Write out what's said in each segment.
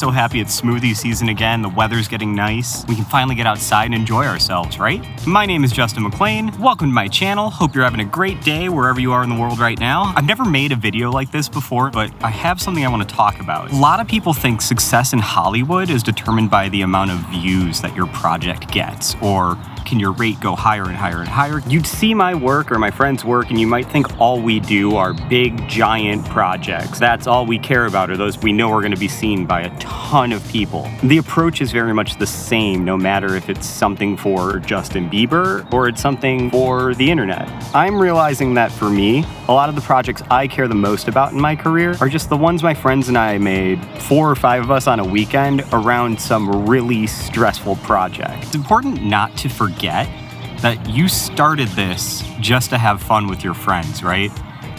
so happy it's smoothie season again, the weather's getting nice. We can finally get outside and enjoy ourselves, right? My name is Justin McClain. Welcome to my channel. Hope you're having a great day wherever you are in the world right now. I've never made a video like this before, but I have something I want to talk about. A lot of people think success in Hollywood is determined by the amount of views that your project gets, or can your rate go higher and higher and higher? You'd see my work or my friend's work and you might think all we do are big, giant projects. That's all we care about, are those we know are going to be seen by a ton of people. The approach is very much the same, no matter if it's something for Justin Bieber or it's something for the internet. I'm realizing that for me, a lot of the projects I care the most about in my career are just the ones my friends and I made, 4 or 5 of us on a weekend, around some really stressful project. It's important not to forget that you started this just to have fun with your friends, right?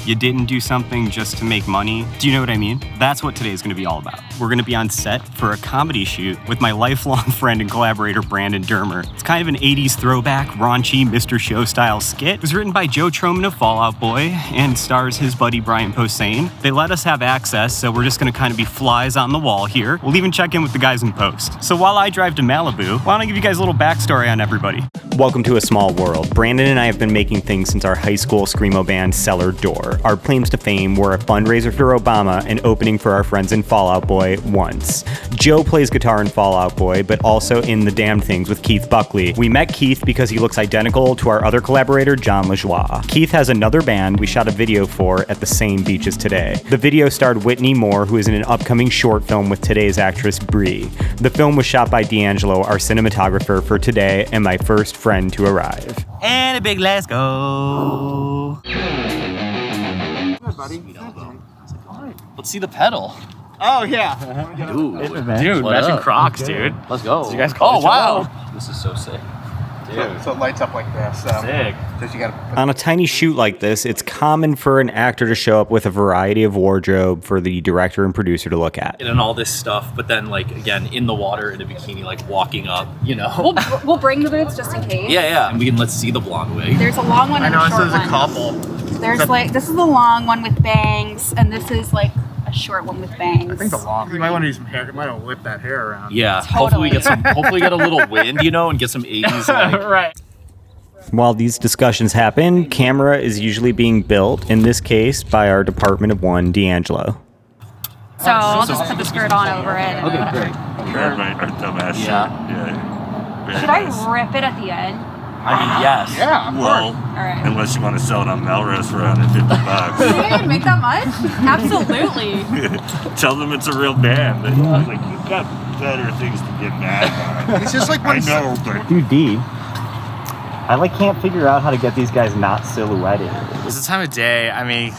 You didn't do something just to make money. Do you know what I mean? That's what today is gonna be all about. We're gonna be on set for a comedy shoot with my lifelong friend and collaborator, Brandon Dermer. It's kind of an 80s throwback, raunchy Mr. Show style skit. It was written by Joe Trohman of Fall Out Boy and stars his buddy, Brian Posehn. They let us have access, so we're just gonna kind of be flies on the wall here. We'll even check in with the guys in post. So while I drive to Malibu, why don't I give you guys a little backstory on everybody? Welcome to a small world. Brandon and I have been making things since our high school screamo band Cellar Door. Our claims to fame were a fundraiser for Obama and opening for our friends in Fall Out Boy once. Joe plays guitar in Fall Out Boy, but also in The Damned Things with Keith Buckley. We met Keith because he looks identical to our other collaborator, John LaJoie. Keith has another band we shot a video for at the same beach as today. The video starred Whitney Moore, who is in an upcoming short film with today's actress, Bree. The film was shot by Deangelo, our cinematographer for today, and my first friend to arrive. And a big let's go. Buddy. Let's see the pedal. Oh yeah. Dude, matching Crocs, dude. Let's go. Did you guys call? Oh wow. This is so sick. Dude. So it lights up like this. Sick. Just you gotta On a tiny shoot like this, it's common for an actor to show up with a variety of wardrobe for the director and producer to look at. And all this stuff, but then like again in the water in a bikini, like walking up, you know. We'll bring the boots just in case. Yeah. And let's see the blonde wig. There's a long one and a short one. I know, this is a couple. There's like, this is the long one with bangs, and this is like a short one with bangs. I think the long. You might want to do some hair. You might want to whip that hair around. Yeah. Totally. Hopefully get a little wind, you know, and get some 80s like. Right. While these discussions happen, camera is usually being built, in this case, by our Department of One, Deangelo. So I'll just put the skirt on over it. And Okay, great. Our dumbass shit. Yeah. Should I rip it at the end? I mean, yes. Yeah. Of Well, All right. unless you want to sell it on Melrose for $150. You didn't make that much? Absolutely. Tell them it's a real band. But like, you've got better things to get mad about. It's just like I when know, but Dude, D, I can't figure out how to get these guys not silhouetted. It's the time of day. I mean,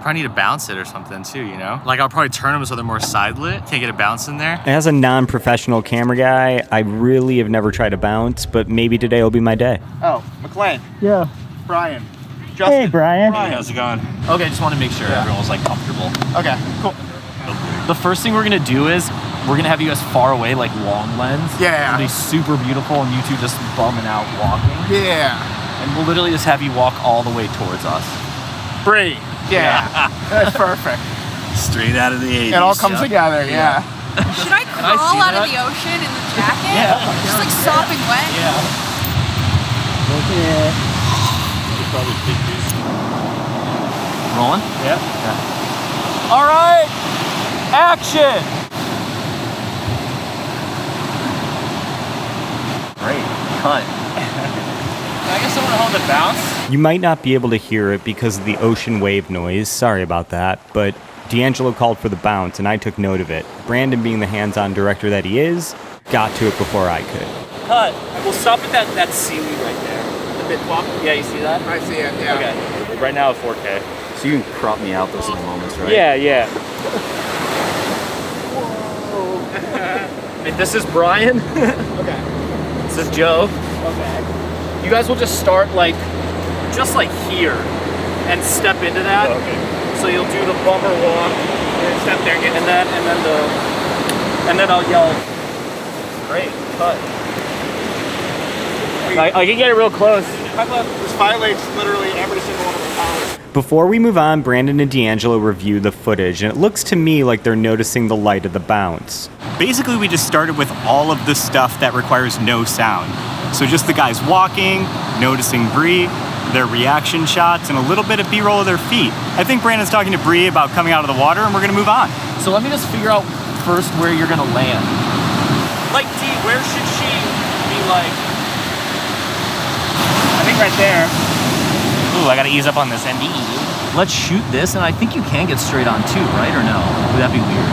probably need to bounce it or something too, you know? Like I'll probably turn them so they're more side lit. Can't get a bounce in there. As a non-professional camera guy, I really have never tried to bounce, but maybe today will be my day. Oh, McClain. Yeah. Brian. Justin. Hey, Brian. how's it going? Okay, just want to make sure everyone's like comfortable. Okay. Cool. The first thing we're gonna do is we're gonna have you guys far away, like long lens. Yeah. It'll be super beautiful, and you two just bumming out walking. Yeah. And we'll literally just have you walk all the way towards us. Bree. Yeah. That's perfect. Straight out of the 80s. It all comes together. Yeah. Should I crawl out of the ocean in the jacket? Yeah. Just like sopping wet? Yeah. Rolling? Yeah. All right. Action. Great. Cut. I guess someone hold the bounce. You might not be able to hear it because of the ocean wave noise, sorry about that, but Deangelo called for the bounce and I took note of it. Brandon, being the hands-on director that he is, got to it before I could. Cut. We'll stop at that seaweed right there. The bit pop. Yeah, you see that? I see it. Yeah. Okay. Right now at 4K. So you can crop me out those little moments, right? Yeah. And this is Brian. Okay. This is Joe. Okay. You guys will just start just like here and step into that. Okay. So you'll do the bumper walk, and step there, and then I'll yell. Great, cut. I can get it real close. This violates literally every single one of the Before we move on, Brandon and Deangelo review the footage, and it looks to me like they're noticing the light of the bounce. Basically, we just started with all of the stuff that requires no sound. So just the guys walking, noticing Bree, their reaction shots, and a little bit of B-roll of their feet. I think Brandon's talking to Bree about coming out of the water, and we're gonna move on. So let me just figure out first where you're gonna land. Like, D, where should she be, like? I think right there. Ooh, I gotta ease up on this ND. Let's shoot this, and I think you can get straight on too, right? Or no? Would that be weird?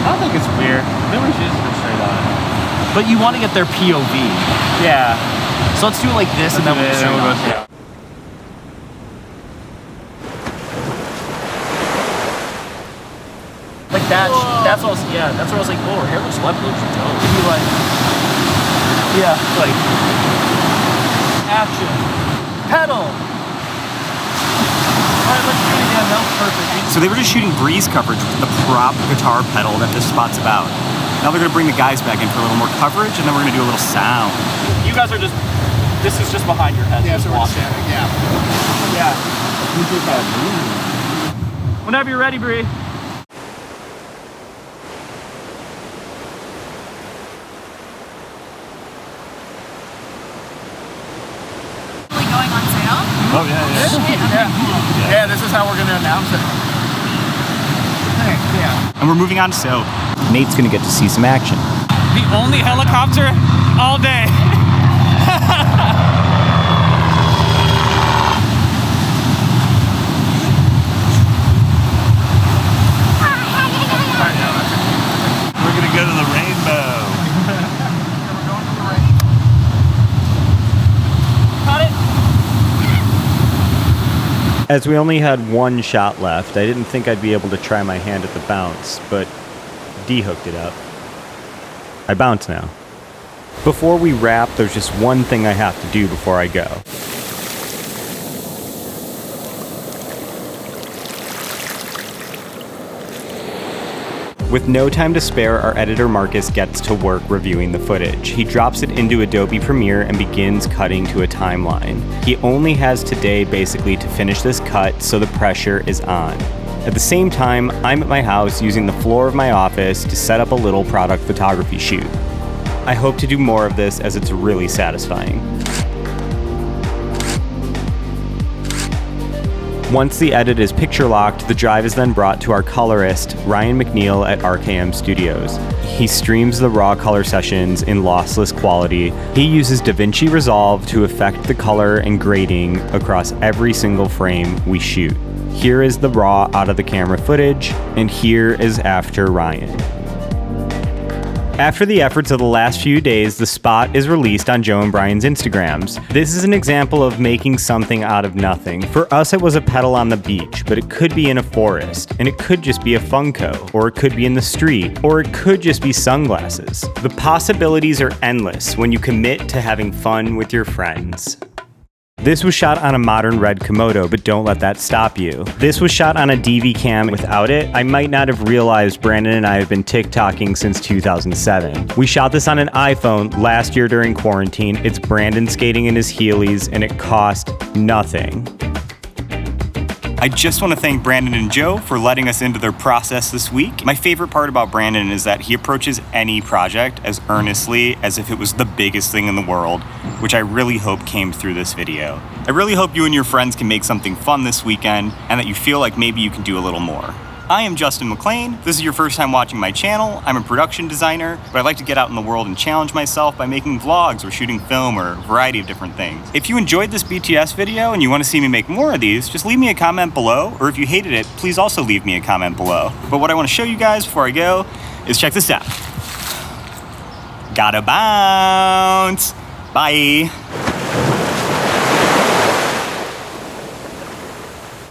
I don't think it's weird. I think we should just go straight on it. But you want to get their POV. Yeah. So let's do it like this, and then we'll go straight on. Yeah. Like that. That's what I was. Yeah. That's what I was like. Oh, her hair looks left, looks dope. Be like. Yeah. Like. Action. Pedal. Alright, let's do it again. That was perfect. So they were just shooting Bree's coverage with the prop guitar pedal that this spot's about. Now they're gonna bring the guys back in for a little more coverage, and then we're gonna do a little sound. You guys are just. This is just behind your head. Yeah, so we're standing. Yeah. Yeah. Whenever you're ready, Bree. Going on sale? Oh, yeah. Yeah, this is how we're gonna announce it. And we're moving on to so. Nate's gonna get to see some action. The only helicopter all day. We're gonna go to the rainbow. As we only had one shot left, I didn't think I'd be able to try my hand at the bounce, but D hooked it up. I bounce now. Before we wrap, there's just one thing I have to do before I go. With no time to spare, our editor Marques gets to work reviewing the footage. He drops it into Adobe Premiere and begins cutting to a timeline. He only has today basically to finish this cut, so the pressure is on. At the same time, I'm at my house using the floor of my office to set up a little product photography shoot. I hope to do more of this as it's really satisfying. Once the edit is picture locked, the drive is then brought to our colorist, Ryan Mcneal at RKM Studios. He streams the raw color sessions in lossless quality. He uses DaVinci Resolve to affect the color and grading across every single frame we shoot. Here is the raw out of the camera footage, and here is after Ryan. After the efforts of the last few days, the spot is released on Joe and Brian's Instagrams. This is an example of making something out of nothing. For us, it was a pedal on the beach, but it could be in a forest, and it could just be a Funko, or it could be in the street, or it could just be sunglasses. The possibilities are endless when you commit to having fun with your friends. This was shot on a modern red Komodo, but don't let that stop you. This was shot on a DV cam. Without it, I might not have realized Brandon and I have been TikToking since 2007. We shot this on an iPhone last year during quarantine. It's Brandon skating in his Heelys, and it cost nothing. I just want to thank Brandon and Joe for letting us into their process this week. My favorite part about Brandon is that he approaches any project as earnestly as if it was the biggest thing in the world, which I really hope came through this video. I really hope you and your friends can make something fun this weekend and that you feel like maybe you can do a little more. I am Justin McClain. This is your first time watching my channel. I'm a production designer, but I like to get out in the world and challenge myself by making vlogs or shooting film or a variety of different things. If you enjoyed this BTS video and you want to see me make more of these, just leave me a comment below, or if you hated it, please also leave me a comment below. But what I want to show you guys before I go is check this out. Gotta bounce. Bye.